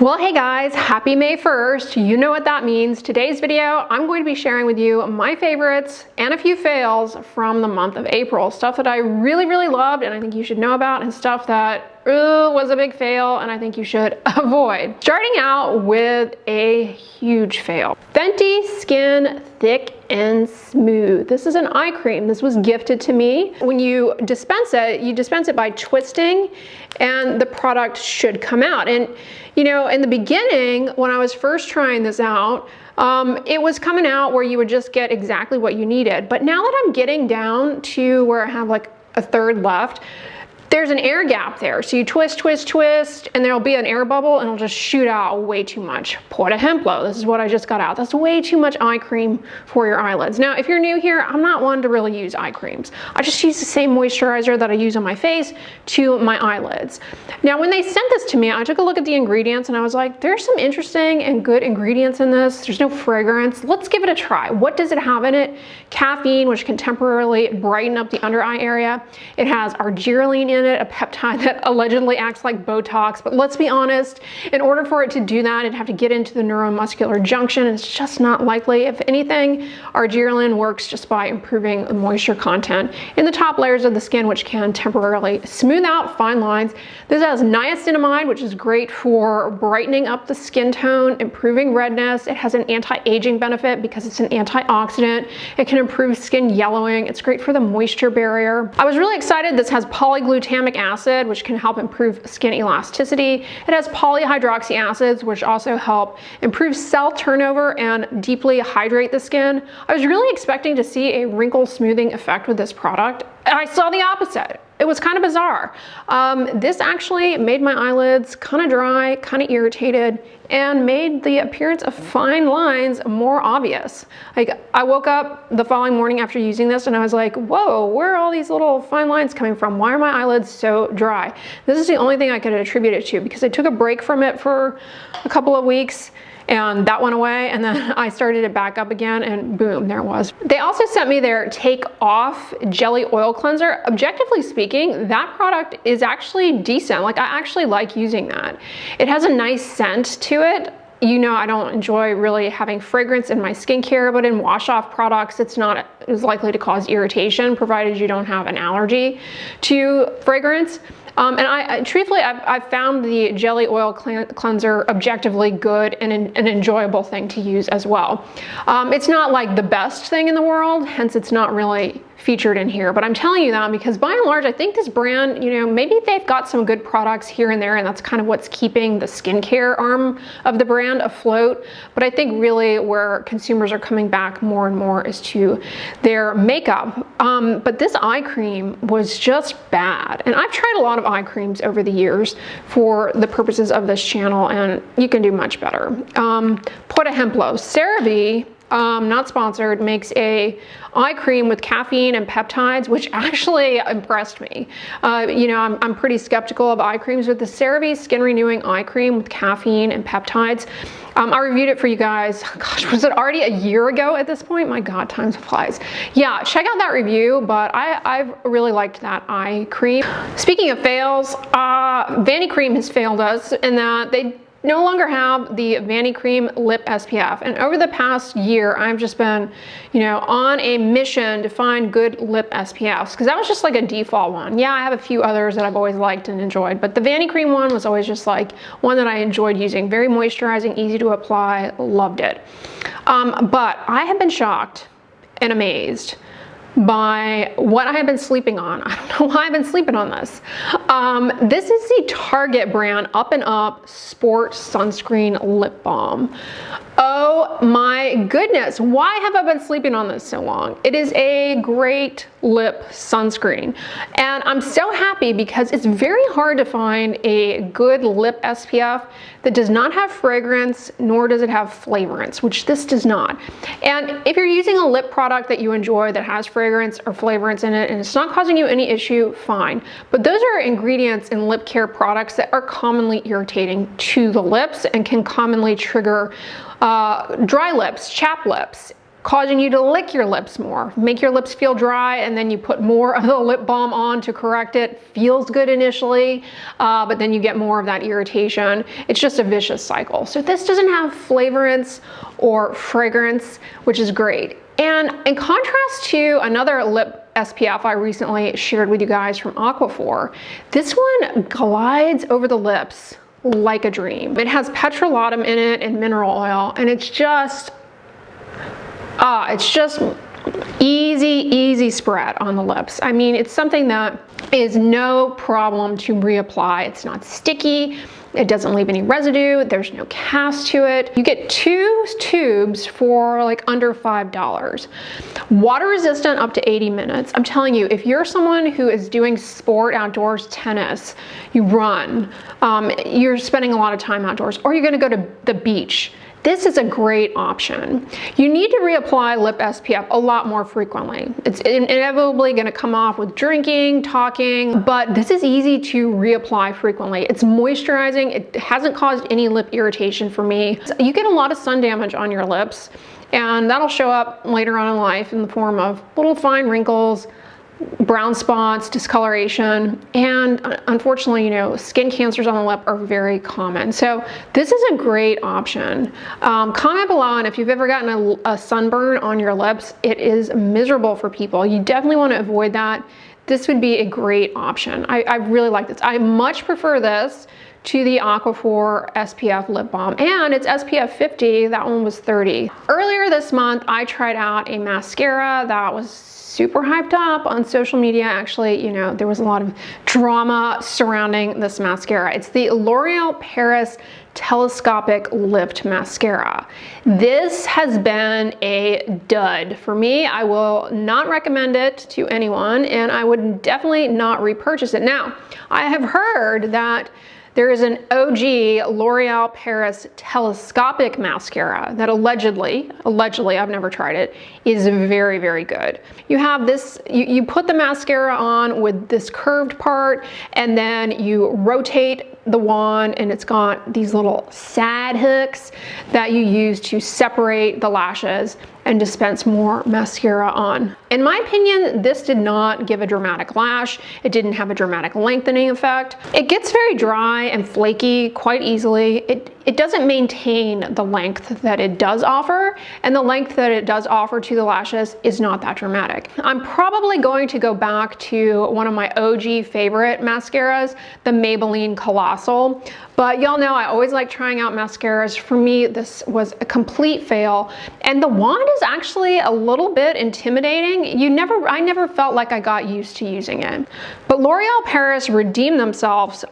Well, hey guys, happy May 1st. You know what that means. Today's video, I'm going to be sharing with you my favorites and a few fails from the month of April. Stuff that I really loved and I think you should know about, and stuff that was a big fail and I think you should avoid. Starting out with a huge fail. Fenty Skin Thick and Smooth. This is an eye cream. This was gifted to me. When you dispense it by twisting and the product should come out. And you know, in the beginning, when I was first trying this out, it was coming out where you would just get exactly what you needed. But now that I'm getting down to where I have like a third left, there's an air gap there. So you twist, and there'll be an air bubble and it'll just shoot out way too much. Por ejemplo, this is what I just got out. That's way too much eye cream for your eyelids. Now, if you're new here, I'm not one to really use eye creams. I just use the same moisturizer that I use on my face to my eyelids. Now, when they sent this to me, I took a look at the ingredients and I was like, there's some interesting and good ingredients in this. There's no fragrance. Let's give it a try. What does it have in it? Caffeine, which can temporarily brighten up the under eye area. It has argireline in it, a peptide that allegedly acts like Botox, but let's be honest, in order for it to do that, it'd have to get into the neuromuscular junction, and it's just not likely. If anything, argireline works just by improving the moisture content in the top layers of the skin, which can temporarily smooth out fine lines. This has niacinamide, which is great for brightening up the skin tone, improving redness. It has an anti-aging benefit because it's an antioxidant. It can improve skin yellowing. It's great for the moisture barrier. I was really excited. This has polyglutamic acid, which can help improve skin elasticity. It has polyhydroxy acids, which also help improve cell turnover and deeply hydrate the skin. I was really expecting to see a wrinkle smoothing effect with this product, and I saw the opposite. It was kind of bizarre. This actually made my eyelids kind of dry, kind of irritated, and made the appearance of fine lines more obvious. Like, I woke up the following morning after using this and I was like, whoa, where are all these little fine lines coming from? Why are my eyelids so dry? This is the only thing I could attribute it to, because I took a break from it for a couple of weeks and that went away, and then I started it back up again and boom, there it was. They also sent me their Take Off Jelly Oil Cleanser. Objectively speaking, that product is actually decent. Like, I actually like using that. It has a nice scent to it. You know, I don't enjoy really having fragrance in my skincare, but in wash-off products, it's not as likely to cause irritation, provided you don't have an allergy to fragrance. And truthfully, I've found the jelly oil cleanser objectively good and an enjoyable thing to use as well. It's not like the best thing in the world, hence it's not really featured in here, but I'm telling you that because by and large, I think this brand, you know, maybe they've got some good products here and there, and that's kind of what's keeping the skincare arm of the brand afloat. But I think really where consumers are coming back more and more is to their makeup. But this eye cream was just bad. And I've tried a lot of eye creams over the years for the purposes of this channel, and you can do much better. Por ejemplo, CeraVe, not sponsored, makes a eye cream with caffeine and peptides, which actually impressed me. You know, I'm pretty skeptical of eye creams, but the CeraVe Skin Renewing Eye Cream with caffeine and peptides, I reviewed it for you guys. Gosh, was it already a year ago at this point? My God, time flies. Yeah, check out that review, but I've really liked that eye cream. Speaking of fails, Vanity Cream has failed us in that they no longer have the Vanity Cream Lip SPF. And over the past year, I've just been, you know, on a mission to find good lip SPFs, because that was just like a default one. Yeah, I have a few others that I've always liked and enjoyed, but the Vanity Cream one was always just like one that I enjoyed using. Very moisturizing, easy to apply, loved it. But I have been shocked and amazed by what I have been sleeping on. I don't know why I've been sleeping on this. This is the Target brand Up and Up Sport Sunscreen Lip Balm. Oh my goodness, why have I been sleeping on this so long? It is a great lip sunscreen, and I'm so happy because it's very hard to find a good lip SPF that does not have fragrance, nor does it have flavorance, which this does not. And if you're using a lip product that you enjoy that has fragrance or flavorance in it and it's not causing you any issue, fine. But those are ingredients in lip care products that are commonly irritating to the lips and can commonly trigger dry lips, chapped lips, causing you to lick your lips more, make your lips feel dry, and then you put more of the lip balm on to correct it. Feels good initially, but then you get more of that irritation. It's just a vicious cycle. So this doesn't have flavorants or fragrance, which is great. And in contrast to another lip SPF I recently shared with you guys from Aquaphor, this one glides over the lips like a dream. It has petrolatum in it and mineral oil, and it's just easy spread on the lips. I mean, it's something that is no problem to reapply. It's not sticky. It doesn't leave any residue. There's no cast to it. You get 2 tubes for like under $5. Water resistant up to 80 minutes. I'm telling you, if you're someone who is doing sport outdoors, tennis, you run, you're spending a lot of time outdoors, or you're gonna go to the beach, this is a great option. You need to reapply lip SPF a lot more frequently. It's inevitably going to come off with drinking, talking, but this is easy to reapply frequently. It's moisturizing. It hasn't caused any lip irritation for me. You get a lot of sun damage on your lips, and that'll show up later on in life in the form of little fine wrinkles, brown spots, discoloration, and unfortunately, you know, skin cancers on the lip are very common. So this is a great option. Comment below, and if you've ever gotten a sunburn on your lips, it is miserable for people. You definitely want to avoid that. This would be a great option. I really like this. I much prefer this to the Aquaphor SPF lip balm, and it's SPF 50. That one was 30. Earlier this month, I tried out a mascara that was super hyped up on social media. Actually, you know, there was a lot of drama surrounding this mascara. It's the L'Oreal Paris Telescopic Lift Mascara. This has been a dud for me. I will not recommend it to anyone, and I would definitely not repurchase it. Now, I have heard that there is an OG L'Oreal Paris Telescopic mascara that allegedly, I've never tried it, is very, very good. You have this, you put the mascara on with this curved part, and then you rotate the wand, and it's got these little side hooks that you use to separate the lashes and dispense more mascara on. In my opinion, this did not give a dramatic lash. It didn't have a dramatic lengthening effect. It gets very dry and flaky quite easily. It doesn't maintain the length that it does offer, and the length that it does offer to the lashes is not that dramatic. I'm probably going to go back to one of my OG favorite mascaras, the Maybelline Colossal, but y'all know I always like trying out mascaras. For me, this was a complete fail, and the wand is actually a little bit intimidating. I never felt like I got used to using it. But L'Oreal Paris redeemed themselves,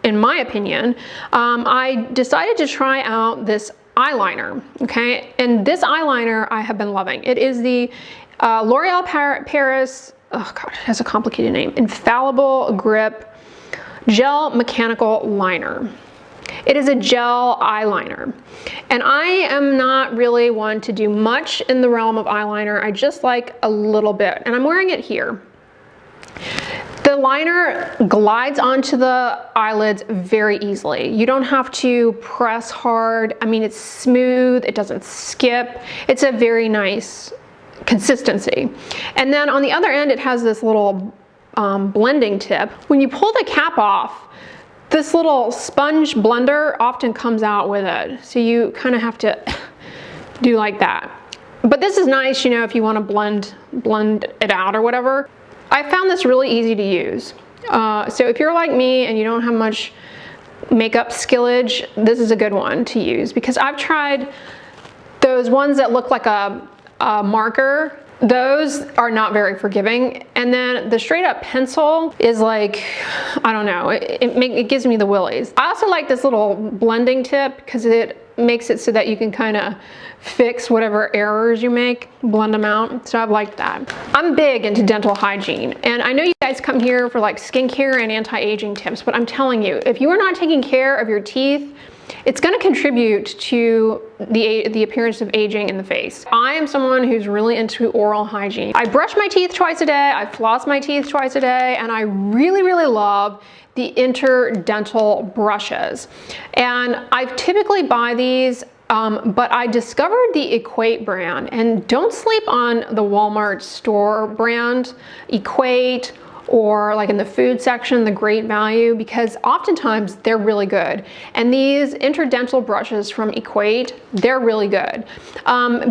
in my opinion. I decided to try out this eyeliner, okay? And this eyeliner I have been loving. It is the L'Oreal Paris, oh God, it has a complicated name, Infallible Grip Gel Mechanical Liner. It is a gel eyeliner, and I am not really one to do much in the realm of eyeliner. I just like a little bit, and I'm wearing it here. The liner glides onto the eyelids very easily. You don't have to press hard. I mean, it's smooth, it doesn't skip. It's a very nice consistency. And then on the other end, it has this little blending tip. When you pull the cap off, this little sponge blender often comes out with it. So you kind of have to do like that. But this is nice, you know, if you want to blend it out or whatever. I found this really easy to use. So if you're like me and you don't have much makeup skillage, this is a good one to use, because I've tried those ones that look like a marker. Those are not very forgiving. And then the straight up pencil is like, I don't know, it gives me the willies. I also like this little blending tip because it makes it so that you can kind of fix whatever errors you make, blend them out. So I've liked that. I'm big into dental hygiene, and I know you guys come here for like skincare and anti-aging tips, but I'm telling you, if you are not taking care of your teeth, it's going to contribute to the appearance of aging in the face. I am someone who's really into oral hygiene. I brush my teeth twice a day, I floss my teeth twice a day, and I really, really love the Interdental brushes. And I typically buy these But I discovered the Equate brand, and don't sleep on the Walmart store brand, Equate, or like in the food section, the Great Value, because oftentimes they're really good. And these interdental brushes from Equate, they're really good.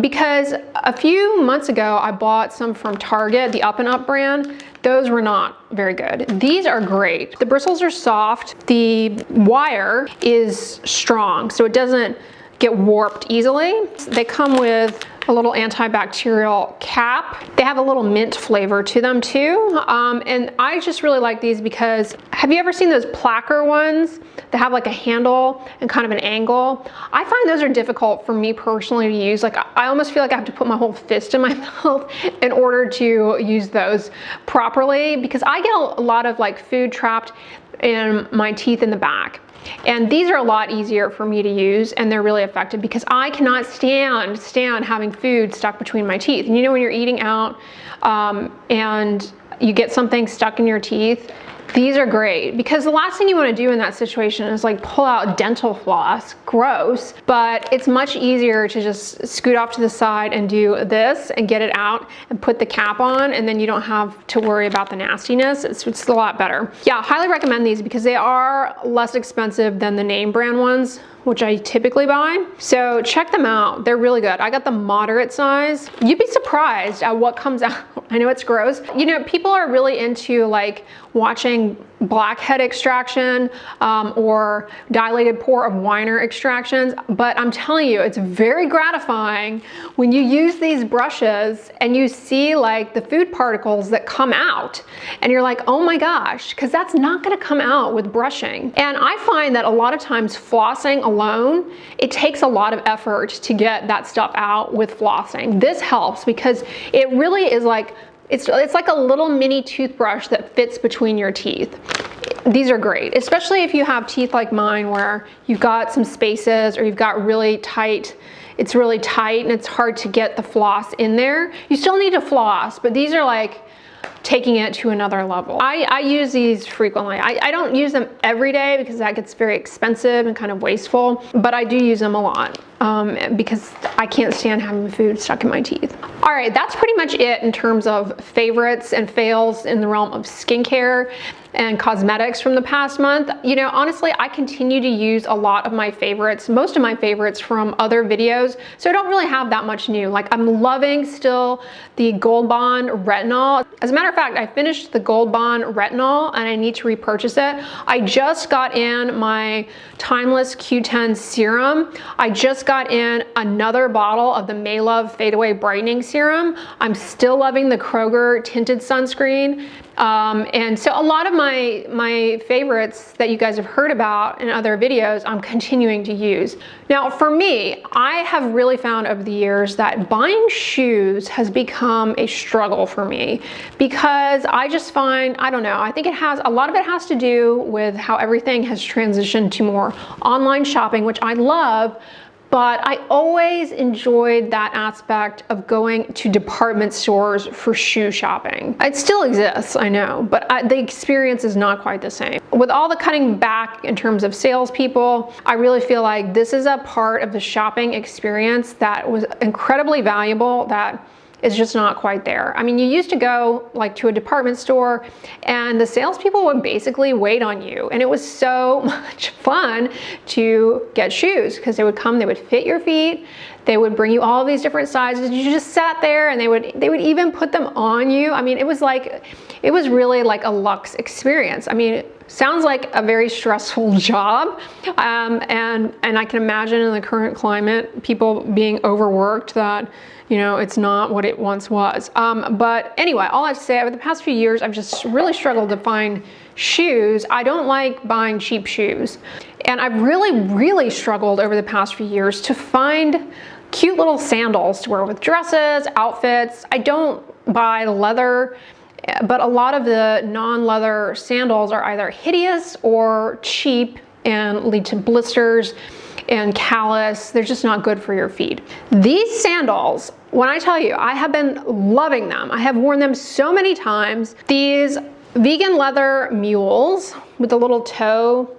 Because a few months ago, I bought some from Target, the Up and Up brand. Those were not very good. These are great. The bristles are soft. The wire is strong, so it doesn't get warped easily. They come with a little antibacterial cap. They have a little mint flavor to them too. And I just really like these because, have you ever seen those placker ones that have like a handle and kind of an angle? I find those are difficult for me personally to use. Like I almost feel like I have to put my whole fist in my mouth in order to use those properly, because I get a lot of like food trapped in my teeth in the back. And these are a lot easier for me to use, and they're really effective because I cannot stand having food stuck between my teeth. And you know, when you're eating out and you get something stuck in your teeth, these are great, because the last thing you want to do in that situation is like pull out dental floss. Gross. But it's much easier to just scoot off to the side and do this and get it out and put the cap on, and then you don't have to worry about the nastiness. It's a lot better. Yeah, highly recommend these because they are less expensive than the name brand ones, which I typically buy. So check them out. They're really good. I got the moderate size. You'd be surprised at what comes out. I know it's gross. You know, people are really into like watching blackhead extraction or dilated pore of Weiner extractions, but I'm telling you, it's very gratifying when you use these brushes and you see like the food particles that come out, and you're like, oh my gosh, because that's not going to come out with brushing. And I find that a lot of times flossing alone, it takes a lot of effort to get that stuff out with flossing. This helps because it really is like, it's like a little mini toothbrush that fits between your teeth. These are great, especially if you have teeth like mine where you've got some spaces or you've got really tight, it's really tight and it's hard to get the floss in there. You still need to floss, but these are like taking it to another level. I use these frequently. I don't use them every day because that gets very expensive and kind of wasteful, but I do use them a lot because I can't stand having food stuck in my teeth. All right, that's pretty much it in terms of favorites and fails in the realm of skincare and cosmetics from the past month. You know, honestly, I continue to use a lot of my favorites, most of my favorites from other videos, so I don't really have that much new. Like, I'm loving still the Gold Bond Retinol. As a matter of fact, I finished the Gold Bond Retinol and I need to repurchase it. I just got in my Timeless Q10 Serum. I just got in another bottle of the May Love Fade Away Brightening Serum. I'm still loving the Kroger Tinted Sunscreen. And so a lot of my favorites that you guys have heard about in other videos, I'm continuing to use. Now for me, I have really found over the years that buying shoes has become a struggle for me because I just find, I don't know, I think a lot of it has to do with how everything has transitioned to more online shopping, which I love. But I always enjoyed that aspect of going to department stores for shoe shopping. It still exists, I know, but the experience is not quite the same. With all the cutting back in terms of salespeople, I really feel like this is a part of the shopping experience that was incredibly valuable that is just not quite there. I mean, you used to go like to a department store and the salespeople would basically wait on you. And it was so much fun to get shoes because they would come, they would fit your feet. They would bring you all of these different sizes. You just sat there and they would even put them on you. I mean, it was really like a luxe experience. I mean, it sounds like a very stressful job. And I can imagine in the current climate, people being overworked that, you know, it's not what it once was. But anyway, all I have to say, over the past few years, I've just really struggled to find shoes. I don't like buying cheap shoes. And I've really struggled over the past few years to find cute little sandals to wear with dresses, outfits. I don't buy leather, but a lot of the non-leather sandals are either hideous or cheap and lead to blisters and callus. They're just not good for your feet. These sandals, when I tell you, I have been loving them. I have worn them so many times. These vegan leather mules with the little toe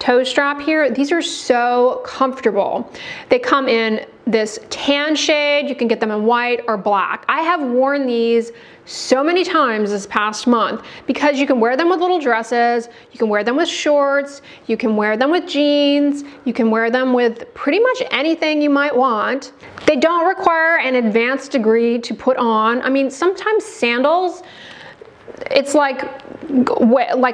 toe strap here. These are so comfortable. They come in this tan shade. You can get them in white or black. I have worn these so many times this past month because you can wear them with little dresses, you can wear them with shorts, you can wear them with jeans, you can wear them with pretty much anything you might want. They don't require an advanced degree to put on. I mean, sometimes sandals, it's like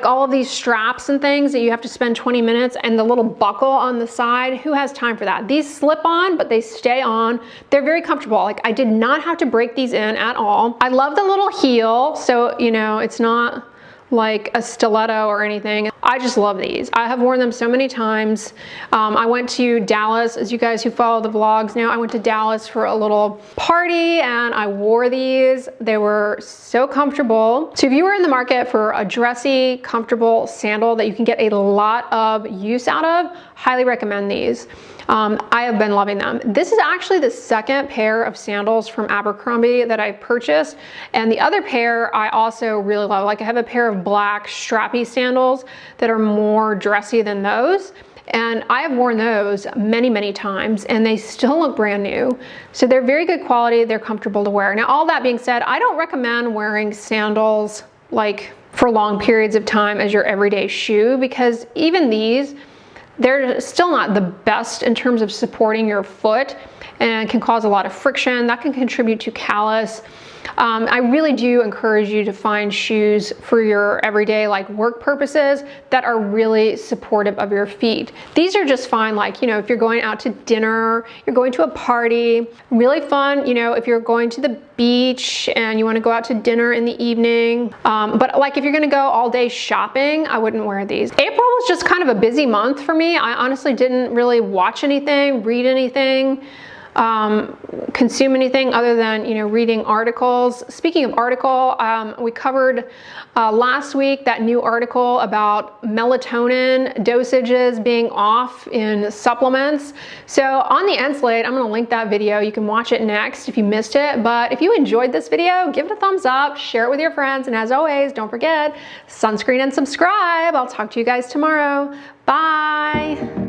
all of these straps and things that you have to spend 20 minutes and the little buckle on the side. Who has time for that? These slip on, but they stay on. They're very comfortable. Like, I did not have to break these in at all. I love the little heel. So, you know, it's not like a stiletto or anything. I just love these. I have worn them so many times. I went to Dallas, as you guys who follow the vlogs know, I went to Dallas for a little party and I wore these. They were so comfortable. So if you were in the market for a dressy, comfortable sandal that you can get a lot of use out of, highly recommend these. I have been loving them. This is actually the second pair of sandals from Abercrombie that I purchased. And the other pair I also really love. Like, I have a pair of black strappy sandals that are more dressy than those. And I have worn those many, many times and they still look brand new. So they're very good quality. They're comfortable to wear. Now, all that being said, I don't recommend wearing sandals like for long periods of time as your everyday shoe, because even these, they're still not the best in terms of supporting your foot and can cause a lot of friction. That can contribute to callus. I really do encourage you to find shoes for your everyday, like, work purposes that are really supportive of your feet. These are just fine, like, you know, if you're going out to dinner, you're going to a party, really fun, you know, if you're going to the beach and you want to go out to dinner in the evening. But like, if you're going to go all day shopping, I wouldn't wear these. April was just kind of a busy month for me. I honestly didn't really watch anything, read anything, consume anything other than, you know, reading articles. Speaking of article, we covered last week that new article about melatonin dosages being off in supplements. So on the end slate, I'm going to link that video. You can watch it next if you missed it. But if you enjoyed this video, give it a thumbs up, share it with your friends, and as always, don't forget, sunscreen and subscribe. I'll talk to you guys tomorrow. Bye.